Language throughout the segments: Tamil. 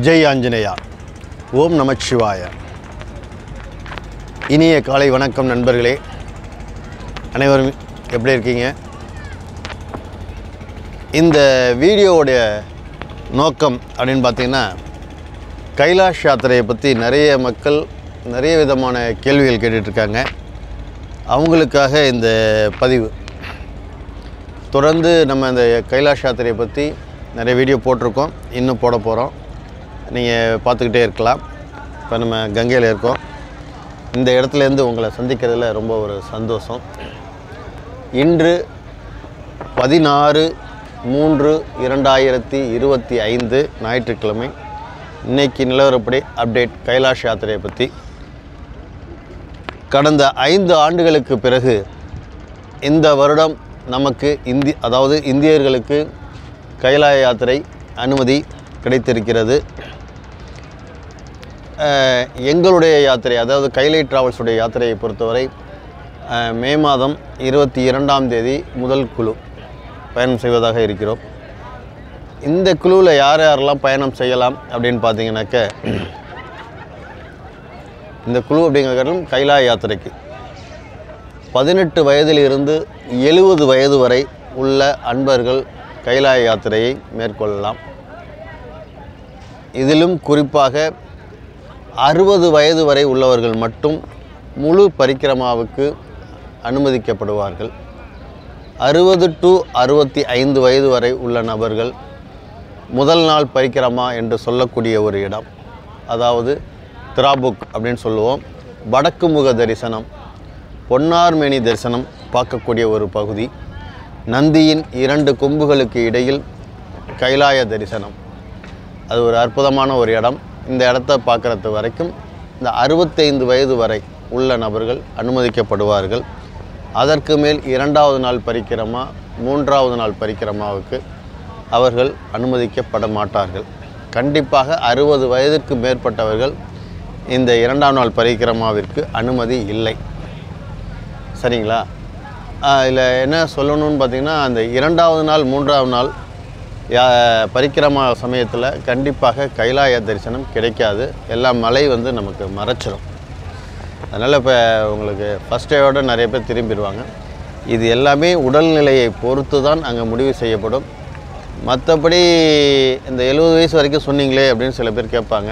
ஜெய் ஆஞ்சநேயா. ஓம் நமச்சிவாய. இனிய காலை வணக்கம் நண்பர்களே. அனைவரும் எப்படி இருக்கீங்க? இந்த வீடியோவுடைய நோக்கம் அப்படின்னு பார்த்திங்கன்னா, கைலாஷ் யாத்திரையை பற்றி நிறைய மக்கள் நிறைய விதமான கேள்விகள் கேட்டுட்ருக்காங்க. அவங்களுக்காக இந்த பதிவு. தொடர்ந்து நம்ம இந்த கைலாஷ் யாத்திரையை பற்றி நிறைய வீடியோ போட்டிருக்கோம், இன்னும் போட போகிறோம். நீங்கள் பார்த்துக்கிட்டே இருக்கலாம். இப்போ நம்ம கங்கையில் இருக்கோம். இந்த இடத்துலேருந்து உங்களை சந்திக்கிறதுல ரொம்ப ஒரு சந்தோஷம். இன்று 16/3/2025 ஞாயிற்றுக்கிழமை. இன்றைக்கி நிலவரப்படி அப்டேட் கைலாஷ் யாத்திரையை பற்றி. கடந்த 5 ஆண்டுகளுக்கு பிறகு இந்த வருடம் நமக்கு இந்தியர்களுக்கு கைலாய யாத்திரை அனுமதி கிடைத்திருக்கிறது. எங்களுடைய யாத்திரை, அதாவது கைலை டிராவல்ஸுடைய யாத்திரையை பொறுத்தவரை மே மாதம் 22ஆம் தேதி முதல் குழு பயணம் செய்வதாக இருக்கிறோம். இந்த குழுவில் யார் யாரெல்லாம் பயணம் செய்யலாம் அப்படின்னு பார்த்தீங்கன்னாக்க, இந்த குழு அப்படிங்கிறதும் கைலாய யாத்திரைக்கு 18 வயதிலிருந்து 70 வயது வரை உள்ள அன்பர்கள் கைலாய யாத்திரையை மேற்கொள்ளலாம். இதிலும் குறிப்பாக 60 வயது வரை உள்ளவர்கள் மட்டும் முழு பரிக்கிரமாவுக்கு அனுமதிக்கப்படுவார்கள். 60 to 65 வயது வரை உள்ள நபர்கள் முதல் நாள் பரிக்கிரமா என்று சொல்லக்கூடிய ஒரு இடம், அதாவது திராபுக் அப்படின்னு சொல்லுவோம், வடக்கு முக தரிசனம், பொன்னார்மேனி தரிசனம் பார்க்கக்கூடிய ஒரு பகுதி, நந்தியின் 2 கொம்புகளுக்கு இடையில் கைலாய தரிசனம். அது ஒரு அற்புதமான ஒரு இடம். இந்த இடத்த பார்க்குறது வரைக்கும் இந்த 65 வயது வரை உள்ள நபர்கள் அனுமதிக்கப்படுவார்கள். அதற்கு மேல் 2வது நாள் பரிக்கிரமா, 3வது நாள் பரிக்கிரமாவுக்கு அவர்கள் அனுமதிக்கப்பட மாட்டார்கள். கண்டிப்பாக 60 வயதுக்கு மேற்பட்டவர்கள் இந்த 2ஆம் நாள் பரிக்கிரமாவிற்கு அனுமதி இல்லை. சரிங்களா? இதில் என்ன சொல்லணும்னு பார்த்திங்கன்னா, அந்த 2வது நாள் 3ஆவது நாள் பரிக்கிரமா சமயத்தில் கண்டிப்பாக கைலாய தரிசனம் கிடைக்காது. எல்லாம் மலை நமக்கு மறைச்சிடும். அதனால் இப்போ உங்களுக்கு ஃபஸ்ட் டேயோடு நிறைய பேர் திரும்பிடுவாங்க. இது எல்லாமே உடல்நிலையை பொறுத்து தான் அங்கே முடிவு செய்யப்படும். மற்றபடி இந்த 70 வயசு வரைக்கும் சொன்னீங்களே அப்படின்னு சில பேர் கேட்பாங்க.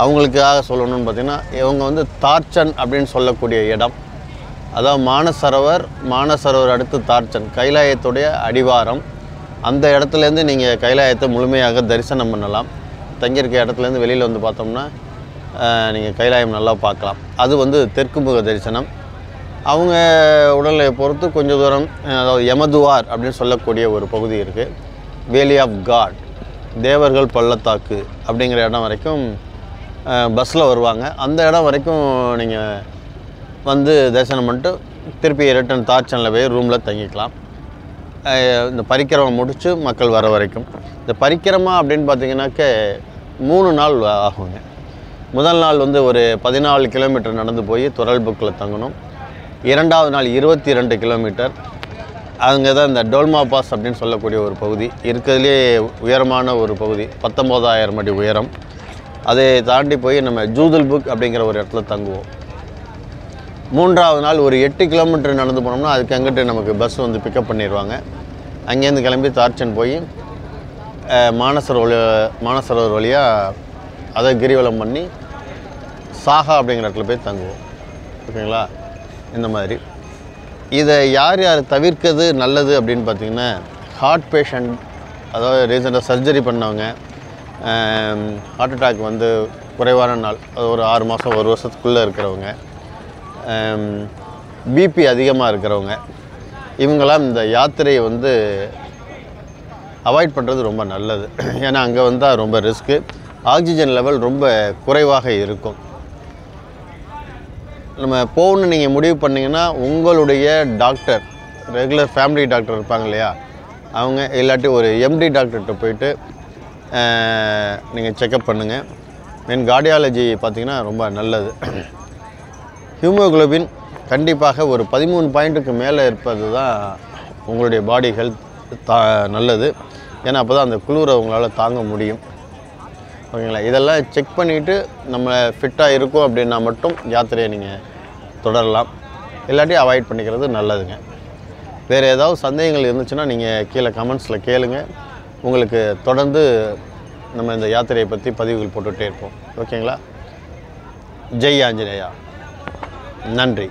அவங்களுக்காக சொல்லணும்னு பார்த்திங்கன்னா, இவங்க தார்ச்சன் அப்படின்னு சொல்லக்கூடிய இடம், அதாவது மானசரோவர் அடுத்து தார்ச்சன், கைலாயத்துடைய அடிவாரம். அந்த இடத்துலேருந்து நீங்கள் கைலாயத்தை முழுமையாக தரிசனம் பண்ணலாம். தங்கியிருக்க இடத்துலேருந்து வெளியில் பார்த்தோம்னா நீங்கள் கைலாயம் நல்லா பார்க்கலாம். அது தெற்கு முக தரிசனம். அவங்க உடல்நிலையை பொறுத்து கொஞ்சம் தூரம், அதாவது யமதுவார் அப்படின்னு சொல்லக்கூடிய ஒரு பகுதி இருக்குது, வேலி ஆஃப் காட், தேவர்கள் பள்ளத்தாக்கு அப்படிங்கிற இடம் வரைக்கும் பஸ்ஸில் வருவாங்க. அந்த இடம் வரைக்கும் நீங்கள் தரிசனம் பண்ணிட்டு திருப்பி ரிட்டன் தார்ச்சனில் போய் ரூமில் தங்கிக்கலாம். இந்த பரிக்கிரமா முடித்து மக்கள் வர வரைக்கும். இந்த பரிக்கிரமா அப்படின்னு பார்த்திங்கனாக்க 3 நாள் ஆகுங்க. முதல் நாள் ஒரு 14 கிலோமீட்டர் நடந்து போய் துரல்புக்கில் தங்கணும். 2வது நாள் 22 கிலோமீட்டர். அங்கே தான் இந்த டோல்மா பாஸ் அப்படின்னு சொல்லக்கூடிய ஒரு பகுதி இருக்கிறதுலே உயரமான ஒரு பகுதி, 19,000 அடி உயரம். அதை தாண்டி போய் நம்ம ஜூதல்புக் அப்படிங்கிற ஒரு இடத்துல தங்குவோம். 3வது நாள் ஒரு 8 கிலோமீட்டர் நடந்து போனோம்னா அதுக்கு அங்கிட்டு நமக்கு பஸ் பிக்கப் பண்ணிடுவாங்க. அங்கேருந்து கிளம்பி தார்ச்சன் போய் மானசரோவர் வழியாக அதை கிரிவலம் பண்ணி சாகா அப்படிங்கிற இடத்துல போய் தங்குவோம். ஓகேங்களா? இந்த மாதிரி இதை யார் தவிர்க்கிறது நல்லது அப்படின்னு பார்த்திங்கன்னா, ஹார்ட் பேஷண்ட், அதாவது ரீசெண்டாக சர்ஜரி பண்ணவங்க, ஹார்ட் அட்டாக் குறைவான நாள், அது ஒரு 6 மாதம் 1 வருஷத்துக்குள்ளே இருக்கிறவங்க, பிபி அதிகமாக இருக்கிறவங்க, இவங்களாம் இந்த யாத்திரையை அவாய்ட் பண்ணுறது ரொம்ப நல்லது. ஏன்னா அங்கே வந்தால் ரொம்ப ரிஸ்க்கு, ஆக்சிஜன் லெவல் ரொம்ப குறைவாக இருக்கும். நம்ம போகணுன்னு நீங்கள் முடிவு பண்ணிங்கன்னா, உங்களுடைய டாக்டர், ரெகுலர் ஃபேமிலி டாக்டர் இருப்பாங்க இல்லையா, அவங்க இல்லாட்டி ஒரு எம்டி டாக்டர்கிட்ட போயிட்டு நீங்கள் செக்கப் பண்ணுங்கள். மெயின் கார்டியாலஜி பார்த்திங்கன்னா ரொம்ப நல்லது. ஹீமோகுளோபின் கண்டிப்பாக ஒரு 13 பாயிண்ட்டுக்கு மேலே இருப்பது தான் உங்களுடைய பாடி ஹெல்த் நல்லது. ஏன்னா அப்போ தான் அந்த குளிரை உங்களால் தாங்க முடியும். ஓகேங்களா? இதெல்லாம் செக் பண்ணிவிட்டு நம்ம ஃபிட்டாக இருக்கும் அப்படின்னா மட்டும் யாத்திரையை நீங்கள் தொடரலாம், இல்லாட்டி அவாய்ட் பண்ணிக்கிறது நல்லதுங்க. வேறு ஏதாவது சந்தேகங்கள் இருந்துச்சுன்னா நீங்கள் கீழே கமெண்ட்ஸில் கேளுங்க. உங்களுக்கு தொடர்ந்து நம்ம இந்த யாத்திரையை பற்றி பதிவுகள் போட்டுகிட்டே இருப்போம். ஓகேங்களா? ஜெய் ஆஞ்சநேயா. நன்றி.